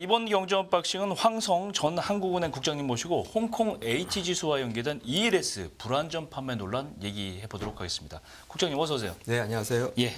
이번 경제 언박싱은 황성 전 한국은행 국장님 모시고 홍콩 H지수와 연계된 ELS 불안전 판매 논란 얘기해 보도록 하겠습니다. 국장님 어서 오세요. 네, 안녕하세요. 예.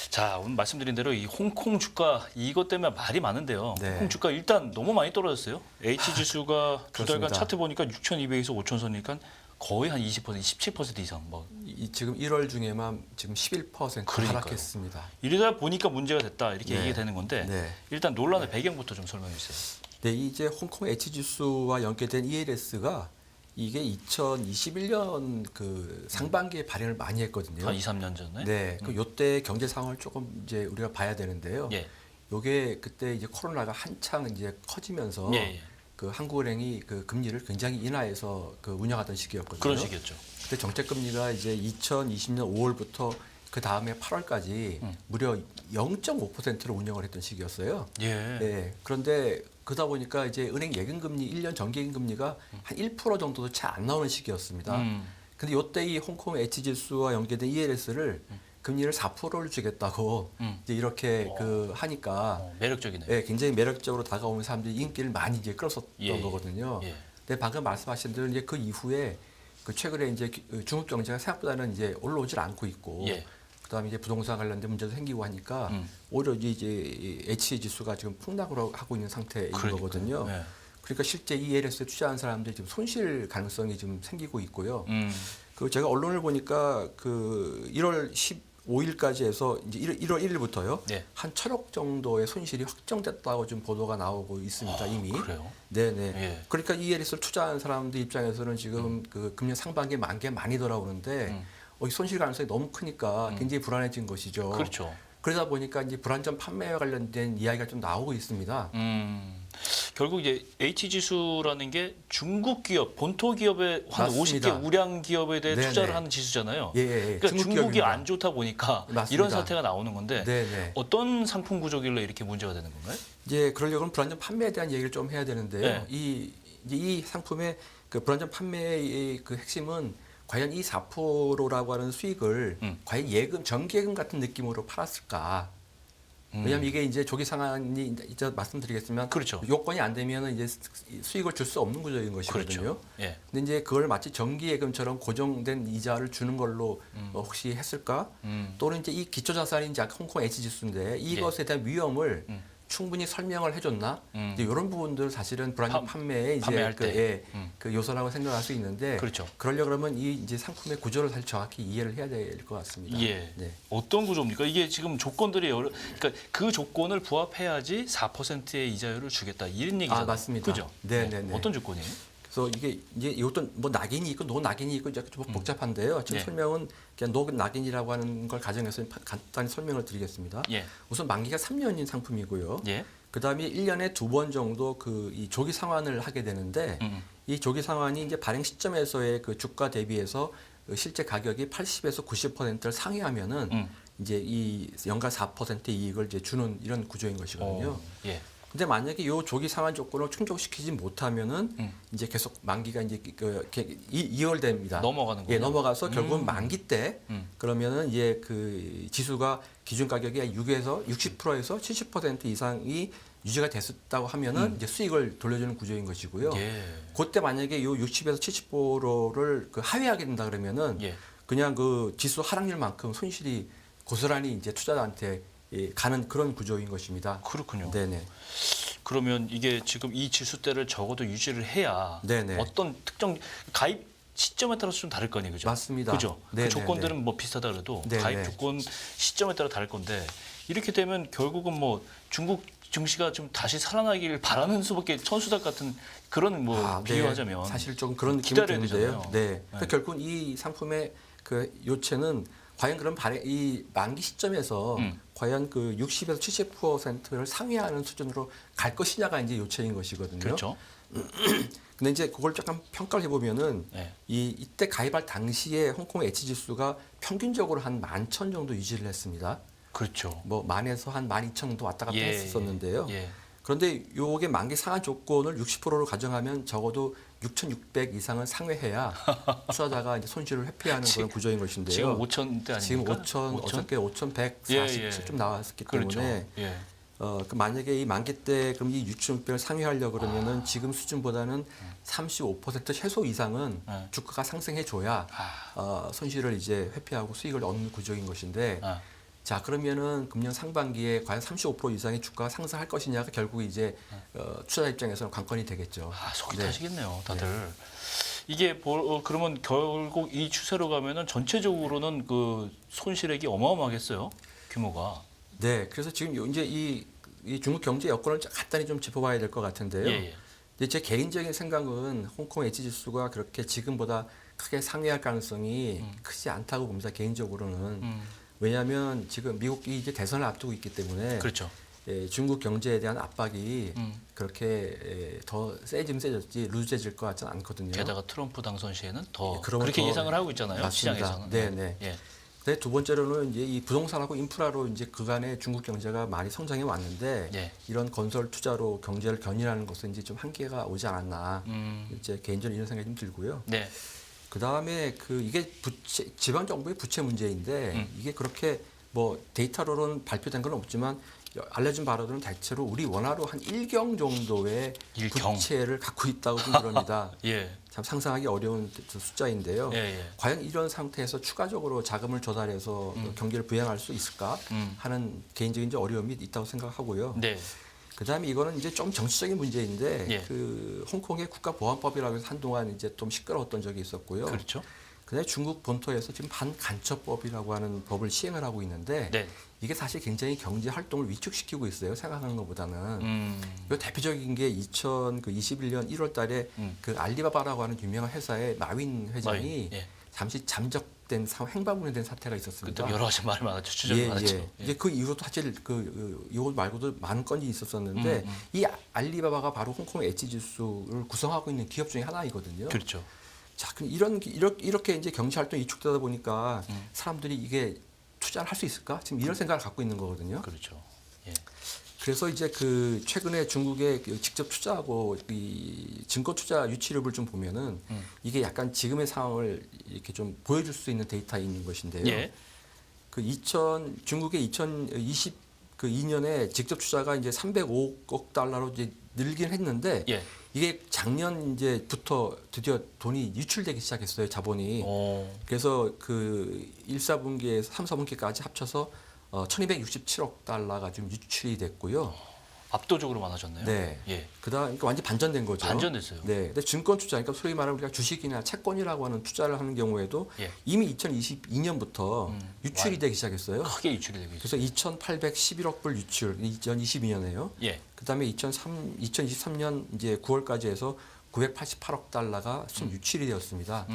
자, 오늘 말씀드린 대로 이 홍콩 주가 이것 때문에 말이 많은데요. 네. 홍콩 주가 일단 너무 많이 떨어졌어요. H지수가 두 달간 그렇습니다. 차트 보니까 6,200에서 5,000선이니까 거의 한 20%, 17% 이상 뭐 지금 1월 중에만 지금 11% 그러니까요. 하락했습니다. 이러다 보니까 문제가 됐다 이렇게 네. 얘기가 되는 건데 네. 일단 논란의 배경부터 좀 설명해 주세요. 네, 이제 홍콩 H지수와 연계된 ELS가 이게 2021년 그 상반기에 발행을 많이 했거든요. 한 2, 3년 전에. 네, 그 요때 경제 상황을 조금 이제 우리가 봐야 되는데요. 예. 요게 그때 이제 코로나가 한창 이제 커지면서 예, 예. 그 한국은행이 그 금리를 굉장히 인하해서 그 운영하던 시기였거든요. 그런 식이었죠. 그때 정책 금리가 이제 2020년 5월부터 그 다음에 8월까지 무려 0.5%로 운영을 했던 시기였어요. 예. 네. 그런데 그러다 보니까 이제 은행 예금 금리 1년 정기 예금 금리가 한 1% 정도도 채 안 나오는 시기였습니다. 근데 요때 이 홍콩 H지수와 연계된 ELS를 금리를 4%를 주겠다고 이제 이렇게 그 하니까 매력적이네요. 네, 굉장히 매력적으로 다가오는 사람들이 인기를 많이 이제 끌었었던 예, 거거든요. 예. 근데 방금 말씀하신 대로 이제 그 이후에 그 최근에 이제 중국 경제가 생각보다는 이제 올라오질 않고 있고, 예. 그다음에 이제 부동산 관련된 문제도 생기고 하니까 오히려 이제 이 H 지수가 지금 폭락을 하고 있는 상태인 그러니까요. 거거든요. 예. 그러니까 실제 ELS에 투자한 사람들이 지금 손실 가능성이 좀 생기고 있고요. 음. 그 제가 언론을 보니까 그 1월 15일까지 해서 이제 1월 1일부터요. 네. 한 1,000억 정도의 손실이 확정됐다고 좀 보도가 나오고 있습니다. 이미. 그래요? 네네. 예. 그러니까 ELS를 투자한 사람들 입장에서는 지금 그 금년 상반기에 만개 많이 돌아오는데 이 손실 가능성이 너무 크니까 굉장히 불안해진 것이죠. 그렇죠. 그러다 보니까 이제 불안전 판매와 관련된 이야기가 좀 나오고 있습니다. 결국 이제 H지수라는 게 중국 기업, 본토 기업의 한 맞습니다. 50개 우량 기업에 대해 네네. 투자를 하는 지수잖아요. 예, 예, 예. 그러니까 중국 중국이 기업입니다. 안 좋다 보니까 맞습니다. 이런 사태가 나오는 건데 네네. 어떤 상품 구조길래 이렇게 문제가 되는 건가요? 이제 그러려면 불안전 판매에 대한 얘기를 좀 해야 되는데요. 네. 이 상품의 그 불안전 판매의 그 핵심은 과연 이 4%라고 하는 수익을 과연 예금, 정기예금 같은 느낌으로 팔았을까? 왜냐하면 이게 이제 조기 상한이 이제 말씀드리겠지만 그렇죠. 요건이 안 되면 이제 수익을 줄 수 없는 구조인 것이거든요. 그렇죠. 예. 근데 이제 그걸 마치 정기예금처럼 고정된 이자를 주는 걸로 혹시 했을까? 또는 이제 이 기초자산이 이제 홍콩 H지수인데 이것에 대한 위험을 충분히 설명을 해줬나? 이제 이런 부분들 사실은 불안전 판매에 이제 판매할 때. 그 요소라고 생각할 수 있는데 그렇죠. 그러려 그러면 이 이제 상품의 구조를 사실 정확히 이해를 해야 될 것 같습니다. 예. 네. 어떤 구조입니까? 이게 지금 조건들이 그러니까 그 조건을 부합해야지 4%의 이자율을 주겠다 이런 얘기잖아요. 맞습니다. 그죠? 네네네. 어떤 조건이에요? 그래서 이게 이제 이것도 뭐 낙인이 있고 노낙인이 있고 이제 좀 복잡한데요. 지금 네. 설명은 설명은 그냥 노낙인이라고 하는 걸 가정해서 간단히 설명을 드리겠습니다. 예. 우선 만기가 3년인 상품이고요. 예. 그다음에 1년에 2번 정도 그 이 조기 상환을 하게 되는데 이 조기 상환이 이제 발행 시점에서의 그 주가 대비해서 그 실제 가격이 80에서 90%를 상회하면은 이제 이 연간 4%의 이익을 이제 주는 이런 구조인 것이거든요. 예. 근데 만약에 요 조기 상환 조건을 충족시키지 못하면은 이제 계속 만기가 이제 이월됩니다. 넘어가는 예, 거예요. 넘어가서 결국은 만기 때 그러면은 이제 그 지수가 기준 가격이 6에서 60%에서 70% 이상이 유지가 됐었다고 하면은 이제 수익을 돌려주는 구조인 것이고요. 예. 그때 만약에 요 60에서 70%를 그 하회하게 된다 그러면은 예. 그냥 그 지수 하락률만큼 손실이 고스란히 이제 투자자한테 가는 그런 구조인 것입니다. 그렇군요. 네네. 그러면 이게 지금 이 지수대를 적어도 유지를 해야 네네. 어떤 특정 가입 시점에 따라서 좀 다를 거 아니에요, 그죠? 맞습니다. 그죠? 네네네. 그 조건들은 뭐 비슷하다 그래도 네네. 가입 조건 시점에 따라 다를 건데 이렇게 되면 결국은 뭐 중국 증시가 좀 다시 살아나기를 바라는 수밖에 천수작 같은 그런 뭐 네. 비유하자면 사실 조금 그런 느낌이 기다려야 드는데요. 되잖아요. 네. 그러니까 결국은 이 상품의 그 요체는 과연 그런 이 만기 시점에서 과연 그 60에서 70%를 상회하는 수준으로 갈 것이냐가 이제 요체인 것이거든요. 그렇죠. 근데 이제 그걸 약간 평가를 해보면은 네. 이때 가입할 당시에 홍콩 H지수가 평균적으로 한 11,000 정도 유지를 했습니다. 그렇죠. 뭐 만에서 한 12,000 정도 왔다 갔다 했었는데요. 예. 그런데 요게 만기 상한 조건을 60%로 가정하면 적어도 6,600 이상은 상회해야 투자자가 이제 손실을 회피하는 그런 구조인 것인데요. 지금 5,000대 아닙니까? 지금 5,000 어저께 5,147좀 나왔기 그렇죠. 때문에 예. 그 만약에 이 만기 때 그럼 이 6,600을 상회하려고 그러면은 지금 수준보다는 35% 최소 이상은 네. 주가가 상승해 줘야 손실을 이제 회피하고 수익을 얻는 구조인 것인데 아. 자 그러면은 금년 상반기에 과연 35% 이상의 주가가 상승할 것이냐가 결국 이제 투자자 입장에서는 관건이 되겠죠. 속이 네. 타시겠네요, 다들. 이게 그러면 결국 이 추세로 가면은 전체적으로는 그 손실액이 어마어마하겠어요, 규모가. 네, 그래서 지금 이제 이 중국 경제 여건을 간단히 좀 짚어봐야 될 것 같은데요. 예. 근데 제 개인적인 생각은 홍콩 H 지수가 그렇게 지금보다 크게 상회할 가능성이 크지 않다고 봅니다. 개인적으로는. 왜냐하면 지금 미국이 이제 대선을 앞두고 있기 때문에 그렇죠. 중국 경제에 대한 압박이 그렇게 더 세지면 세졌지 루즈해질 것 같지는 않거든요. 게다가 트럼프 당선 시에는 더 그러면 그렇게 더 예상을 하고 있잖아요, 맞습니다. 시장에서는. 네네. 예. 근데 두 번째로는 이제 이 부동산하고 인프라로 이제 그간에 중국 경제가 많이 성장해 왔는데 예. 이런 건설 투자로 경제를 견인하는 것은 이제 좀 한계가 오지 않았나. 이제 개인적으로 이런 생각이 좀 들고요. 네. 그 다음에 이게 지방 정부의 부채 문제인데 이게 그렇게 뭐 데이터로는 발표된 건 없지만 알려진 바로는 대체로 우리 원화로 한 1경 정도의 일경. 부채를 갖고 있다고 좀 그럽니다. 예. 참 상상하기 어려운 숫자인데요. 예. 과연 이런 상태에서 추가적으로 자금을 조달해서 경기를 부양할 수 있을까 하는 개인적인 이제 어려움이 있다고 생각하고요. 네. 그다음에 이거는 이제 좀 정치적인 문제인데 예. 그 홍콩의 국가보안법이라고 해서 한동안 이제 좀 시끄러웠던 적이 있었고요. 그렇죠. 그다음에 중국 본토에서 지금 반간첩법이라고 하는 법을 시행을 하고 있는데 네. 이게 사실 굉장히 경제 활동을 위축시키고 있어요. 생각하는 것보다는. 그 대표적인 게 2021년 1월 달에 그 알리바바라고 하는 유명한 회사의 마윈 회장이 예. 잠시 잠적된 행방불명된 사태가 있었습니다. 그때 여러 가지 말이 많았죠. 추적이 많았죠. 예. 이제 그 이후로도 사실 이거 말고도 많은 건이 있었었는데 이 알리바바가 바로 홍콩 엣지 지수를 구성하고 있는 기업 중에 하나이거든요. 그렇죠. 자, 그럼 이렇게 이제 경제 활동이 위축되다 보니까 사람들이 이게 투자를 할 수 있을까? 지금 이런 생각을 갖고 있는 거거든요. 그렇죠. 예. 그래서 이제 최근에 중국에 직접 투자하고 이 증권 투자 유치력을 좀 보면은 이게 약간 지금의 상황을 이렇게 좀 보여줄 수 있는 데이터인 것인데요. 예. 중국의 2022년에 직접 투자가 이제 305억 달러로 이제 늘긴 했는데 예. 이게 작년 이제부터 드디어 돈이 유출되기 시작했어요, 자본이. 오. 그래서 1, 4분기에서 3, 4분기까지 합쳐서 1,267억 달러가 좀 유출이 됐고요. 압도적으로 많아졌네요. 네. 예. 그다음 그러니까 완전 반전된 거죠. 반전됐어요. 네. 근데 증권 투자, 그러니까 소위 말하면 우리가 주식이나 채권이라고 하는 투자를 하는 경우에도 예. 이미 2022년부터 유출이 되기 시작했어요. 크게 유출이 되고 있어요. 그래서 2,811억 불 유출, 2022년에요. 예. 그다음에 2023년 이제 9월까지 해서 988억 달러가 순 유출이 되었습니다.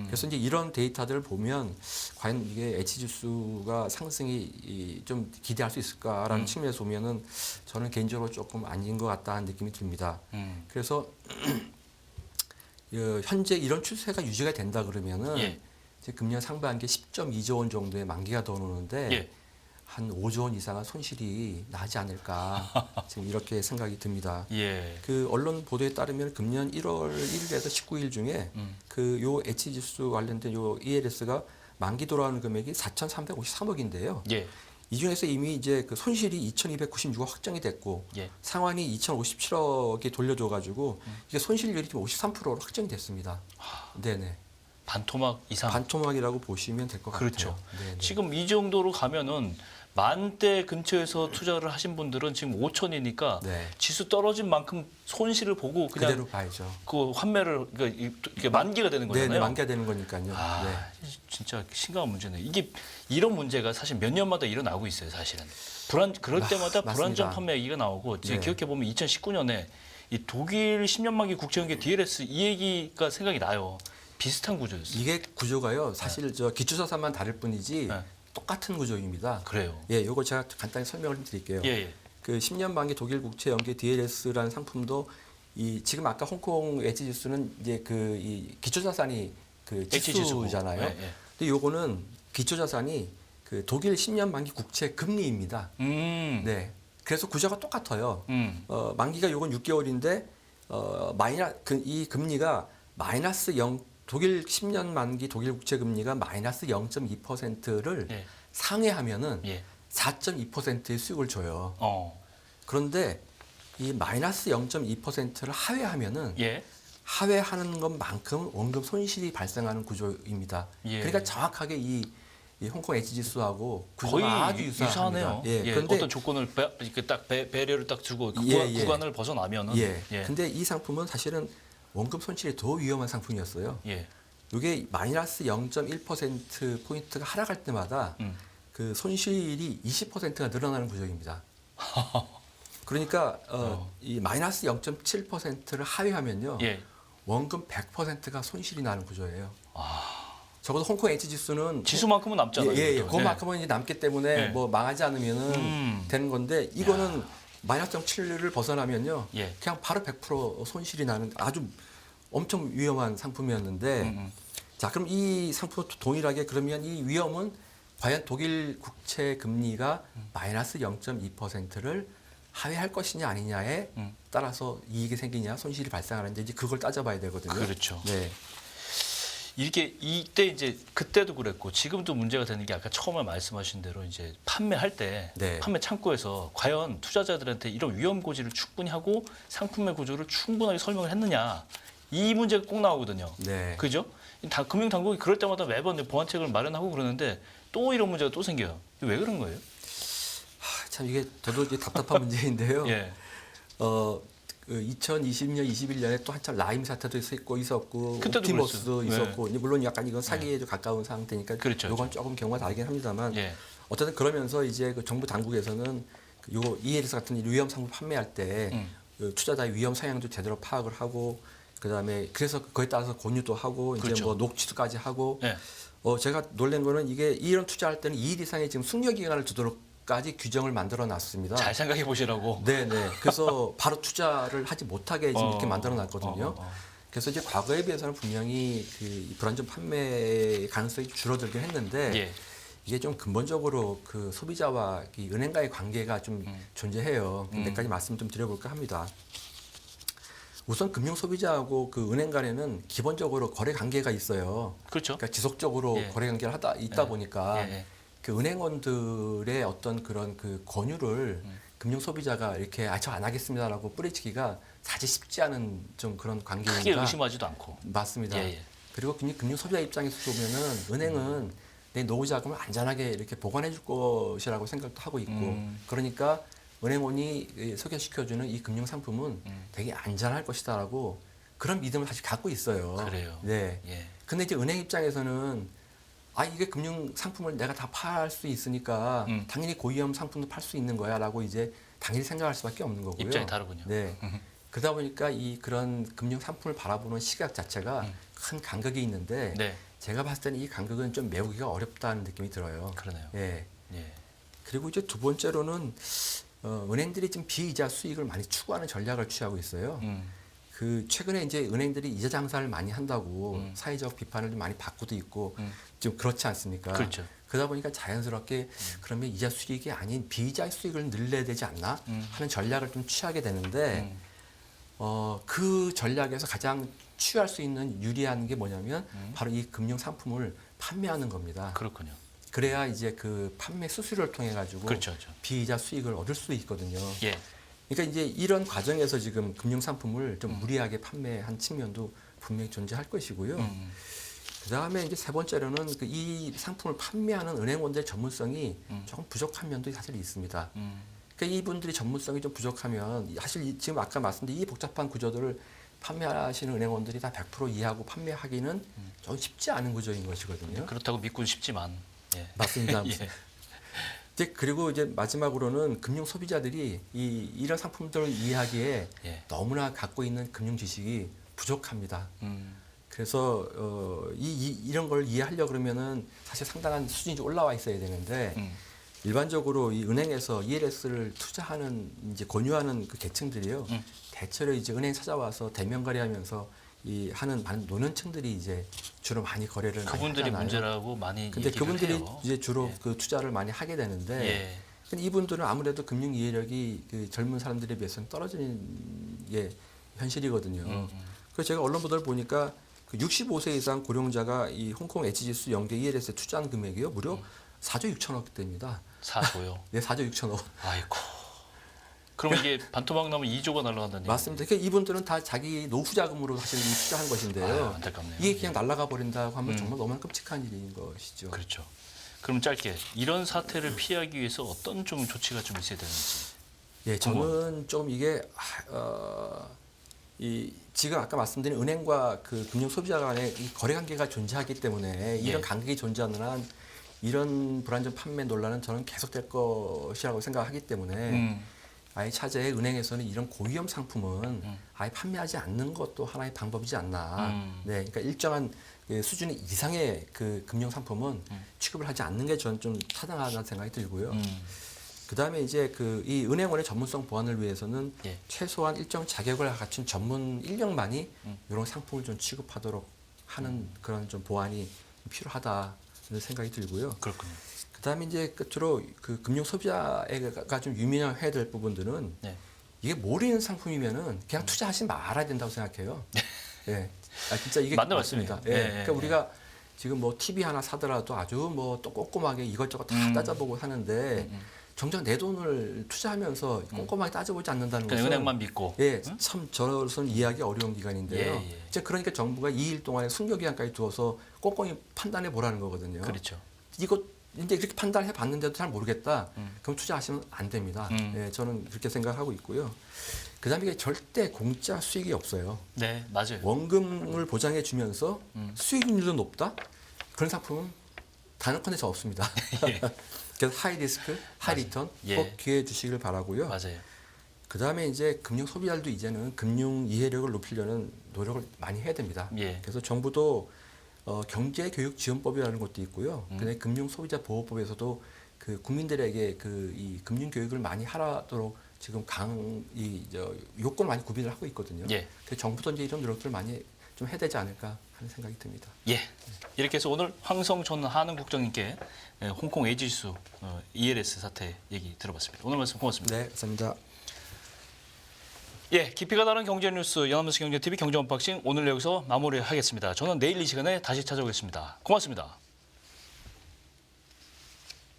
그래서 이제 이런 데이터들을 보면 과연 이게 H 지수가 상승이 좀 기대할 수 있을까라는 측면에서 보면은 저는 개인적으로 조금 아닌 것 같다는 느낌이 듭니다. 그래서 현재 이런 추세가 유지가 된다 그러면은 예. 이제 금년 상반기에 10.2조 원 정도의 만기가 더 오는데 예. 한 5조 원 이상의 손실이 나지 않을까 지금 이렇게 생각이 듭니다. 예. 그 언론 보도에 따르면 금년 1월 1일에서 19일 중에 요 H 지수 관련된 요 ELS가 만기 돌아오는 금액이 4,353억인데요. 예. 이 중에서 이미 이제 그 손실이 2,296억 확정이 됐고 예. 상환이 2,057억이 돌려줘 가지고 이게 손실률이 지금 53%로 확정이 됐습니다. 네네. 반토막 이상. 반토막이라고 보시면 될 것 그렇죠. 같아요. 네네. 지금 이 정도로 가면은 만대 근처에서 투자를 하신 분들은 지금 5천이니까 네. 지수 떨어진 만큼 손실을 보고 그냥 그대로 봐야죠. 그 환매를 이게 만기가 되는 거잖아요. 네, 만기가 되는 거니까요. 아, 네. 진짜 심각한 문제네. 이게 이런 문제가 사실 몇 년마다 일어나고 있어요, 사실은. 그럴 때마다 맞습니다. 불안전 판매 얘기가 나오고 지금 네. 기억해 보면 2019년에 이 독일 10년 만기 국제연계 DLS 이 얘기가 생각이 나요. 비슷한 구조였어요. 이게 구조가요. 사실 저 기초자산만 다를 뿐이지 네. 똑같은 구조입니다. 그래요. 예, 요거 제가 간단히 설명을 좀 드릴게요. 예, 예. 그 10년 만기 독일 국채 연계 DLS라는 상품도 지금 아까 홍콩 엣지 지수는 이제 이 기초자산이 그 엣지 지수고. 지수잖아요. 예, 예. 근데 요거는 기초자산이 그 독일 10년 만기 국채 금리입니다. 네. 그래서 구조가 똑같아요. 만기가 요건 6개월인데 이 금리가 마이너스 0 독일 10년 만기 독일 국채 금리가 마이너스 0.2%를 예. 상회하면은 예. 4.2%의 수익을 줘요. 어. 그런데 이 마이너스 0.2%를 하회하면은 예. 하회하는 것만큼 원금 손실이 발생하는 구조입니다. 예. 그러니까 정확하게 이 홍콩 H 지수하고 구조가 거의 아주 유사합니다. 유사하네요. 예. 예. 그런데 어떤 조건을 이렇게 딱 배려를 딱 주고 그 예, 예. 구간을 벗어나면은 예. 예. 근데 이 상품은 사실은 원금 손실이 더 위험한 상품이었어요. 예. 이게 마이너스 0.1% 포인트가 하락할 때마다 그 손실이 20%가 늘어나는 구조입니다. 그러니까 이 마이너스 0.7%를 하회하면요. 예. 원금 100%가 손실이 나는 구조예요. 적어도 홍콩 H 지수는 지수만큼은 남잖아요. 예, 예. 그래도. 그만큼은 이제 남기 때문에 예. 뭐 망하지 않으면은 되는 건데 이거는 마이너스 0.7을 벗어나면요. 예. 그냥 바로 100% 손실이 나는 아주 엄청 위험한 상품이었는데 자, 그럼 이 상품도 동일하게 그러면 이 위험은 과연 독일 국채 금리가 마이너스 0.2%를 하회할 것이냐 아니냐에 따라서 이익이 생기냐 손실이 발생하는지 이제 그걸 따져봐야 되거든요. 그렇죠. 네. 이렇게 이때 이제 그때도 그랬고 지금도 문제가 되는 게 아까 처음에 말씀하신 대로 이제 판매할 때 네. 판매 창구에서 과연 투자자들한테 이런 위험 고지를 충분히 하고 상품의 구조를 충분하게 설명을 했느냐 이 문제가 꼭 나오거든요. 네. 그죠? 다 금융 당국이 그럴 때마다 매번 보완책을 마련하고 그러는데 또 이런 문제가 또 생겨요. 이게 왜 그런 거예요? 참 이게 저도 이제 답답한 문제인데요. 예. 2020년, 21년에 또 한참 라임 사태도 있었고 그때도 옵티머스도 그랬어요. 있었고 이제 물론 약간 이건 사기에 가까운 상태니까 그렇죠, 이건 조금 경우가 다르긴 합니다만 예. 어쨌든 그러면서 이제 그 정부 당국에서는 요 ELS 같은 위험 상품 판매할 때 그 투자자의 위험 성향도 제대로 파악을 하고 그다음에 그래서 그거에 따라서 권유도 하고 이제 그렇죠. 뭐 녹취도까지 하고 예. 제가 놀란 거는 이게 이런 투자할 때는 2일 이상의 지금 숙려 기간을 두도록까지 규정을 만들어 놨습니다. 잘 생각해 보시라고. 네네. 그래서 바로 투자를 하지 못하게 지금 이렇게 만들어 놨거든요. 어. 그래서 이제 과거에 비해서는 분명히 그 불안전 판매 가능성이 줄어들긴 했는데 예. 이게 좀 근본적으로 그 소비자와 이 은행과의 관계가 좀 존재해요. 몇 가지 말씀 좀 드려볼까 합니다. 우선 금융 소비자하고 그 은행 간에는 기본적으로 거래 관계가 있어요. 그렇죠. 그러니까 지속적으로 예. 거래 관계를 있다 보니까 예, 예. 그 은행원들의 어떤 그런 그 권유를 금융 소비자가 이렇게 저 안 하겠습니다라고 뿌리치기가 사실 쉽지 않은 좀 그런 관계니까 크게 의심하지도 않고. 맞습니다. 예, 예. 그리고 금융 소비자 입장에서 보면은 은행은 내 노후 자금을 안전하게 이렇게 보관해 줄 것이라고 생각도 하고 있고 그러니까 은행원이 소개시켜주는 이 금융 상품은 되게 안전할 것이다라고 그런 믿음을 사실 갖고 있어요. 그래요. 네. 예. 근데 이제 은행 입장에서는 이게 금융 상품을 내가 다 팔 수 있으니까 당연히 고위험 상품도 팔 수 있는 거야라고 이제 당연히 생각할 수밖에 없는 거고요. 입장이 다르군요. 네. 그러다 보니까 이 그런 금융 상품을 바라보는 시각 자체가 큰 간극이 있는데 네. 제가 봤을 때는 이 간극은 좀 메우기가 어렵다는 느낌이 들어요. 그러네요. 예. 예. 그리고 이제 두 번째로는 은행들이 지금 비이자 수익을 많이 추구하는 전략을 취하고 있어요. 그 최근에 이제 은행들이 이자 장사를 많이 한다고 사회적 비판을 좀 많이 받고도 있고 좀 그렇지 않습니까? 그렇죠. 그러다 보니까 자연스럽게 그러면 이자 수익이 아닌 비이자 수익을 늘려야 되지 않나 하는 전략을 좀 취하게 되는데 그 전략에서 가장 취할 수 있는 유리한 게 뭐냐면 바로 이 금융 상품을 판매하는 겁니다. 그렇군요. 그래야 이제 그 판매 수수료를 통해 가지고 그렇죠. 그렇죠. 비이자 수익을 얻을 수 있거든요. 예. 그러니까 이제 이런 과정에서 지금 금융 상품을 좀 무리하게 판매한 측면도 분명히 존재할 것이고요. 그다음에 이제 세 번째로는 이 상품을 판매하는 은행원들의 전문성이 조금 부족한 면도 사실 있습니다. 그러니까 이분들이 전문성이 좀 부족하면 사실 지금 아까 말씀드린 이 복잡한 구조들을 판매하시는 은행원들이 다 100% 이해하고 판매하기는 좀 쉽지 않은 구조인 것이거든요. 그렇다고 믿고는 쉽지만. 예. 맞습니다. 예. 이제 그리고 이제 마지막으로는 금융 소비자들이 이런 상품들을 이해하기에 예. 너무나 갖고 있는 금융 지식이 부족합니다. 그래서 이런 걸 이해하려 그러면은 사실 상당한 수준이 좀 올라와 있어야 되는데 일반적으로 이 은행에서 ELS를 투자하는 이제 권유하는 그 계층들이요. 대체로 이제 은행 찾아와서 대면 거래하면서 이 하는 많은 노년층들이 이제 주로 많이 거래를 많이 그분들이 하잖아요. 문제라고 많이 근데 얘기를 그분들이 해요. 이제 주로 예. 그 투자를 많이 하게 되는데 예. 근데 이분들은 아무래도 금융 이해력이 그 젊은 사람들에 비해서는 떨어지는 게 현실이거든요. 그래서 제가 언론 보도를 보니까 그 65세 이상 고령자가 이 홍콩 H지수 연계 ELS에 투자한 금액이요 무려 4조 6천억대입니다. 4조요. 네, 4조 6천억. 아이고. 그럼 이게 반토막 나면 2조가 날아간다는 얘기. 맞습니다. 그러니까 이분들은 다 자기 노후 자금으로 사실 투자한 것인데요. 아유, 안타깝네요. 이게 그냥 날아가 버린다고 하면 정말 너무나 끔찍한 일인 것이죠. 그렇죠. 그럼 짧게 이런 사태를 피하기 위해서 어떤 좀 조치가 좀 있어야 되는지. 예, 저는 좀 이게 이 지금 아까 말씀드린 은행과 그 금융 소비자 간의 이 거래 관계가 존재하기 때문에 이런 간격이 존재하는 한 이런 불안전 판매 논란은 저는 계속될 것이라고 생각하기 때문에 아예 차제에 은행에서는 이런 고위험 상품은 아예 판매하지 않는 것도 하나의 방법이지 않나. 네, 그러니까 일정한 그 수준 이상의 그 금융 상품은 취급을 하지 않는 게 저는 좀 타당하다는 생각이 들고요. 그다음에 이제 그 이 은행원의 전문성 보완을 위해서는 예. 최소한 일정 자격을 갖춘 전문 인력만이 이런 상품을 좀 취급하도록 하는 그런 좀 보완이 필요하다는 생각이 들고요. 그렇군요. 그다음에 이제 끝으로 그 금융 소비자가 좀 유명해야 될 부분들은 네. 이게 모르는 상품이면은 그냥 투자하지 말아야 된다고 생각해요. 예, 진짜 이게 맞는 맞습니다. 말씀이에요. 예, 예, 그러니까 예. 우리가 지금 뭐 TV 하나 사더라도 아주 뭐 또 꼼꼼하게 이것저것 다 따져보고 사는데 정작 내 돈을 투자하면서 꼼꼼하게 따져보지 않는다는 그냥 것은 은행만 믿고. 예, 참 저로서는 이해하기 어려운 기간인데요. 예, 예. 이제 그러니까 정부가 2일 동안의 숙려 기간까지 두어서 꼼꼼히 판단해 보라는 거거든요. 그렇죠. 이거 이제 이렇게 판단해 봤는데도 잘 모르겠다. 그럼 투자하시면 안 됩니다. 예, 저는 그렇게 생각하고 있고요. 그다음에 이게 절대 공짜 수익이 없어요. 네, 맞아요. 원금을 보장해 주면서 수익률도 높다. 그런 상품은 단언컨대 없습니다. 그래서 하이 리스크, 하이 맞아요. 리턴 예. 꼭 기회해 주시길 바라고요. 맞아요. 그다음에 이제 금융 소비자들도 이제는 금융 이해력을 높이려는 노력을 많이 해야 됩니다. 예. 그래서 정부도 경제교육지원법이라는 것도 있고요. 그다음에 금융소비자보호법에서도 그 국민들에게 그 이 금융 교육을 많이 하도록 지금 요건을 많이 구비를 하고 있거든요. 예. 그래서 정부도 이제 이런 노력들을 많이 좀 해야 되지 않을까 하는 생각이 듭니다. 예. 이렇게 해서 오늘 황성 전 한은 국장님께 홍콩 A지수 ELS 사태 얘기 들어봤습니다. 오늘 말씀 고맙습니다. 네, 감사합니다. 예, 깊이가 다른 경제 뉴스 연합뉴스 경제TV 경제 언박싱 오늘 여기서 마무리하겠습니다. 저는 내일 이 시간에 다시 찾아오겠습니다. 고맙습니다.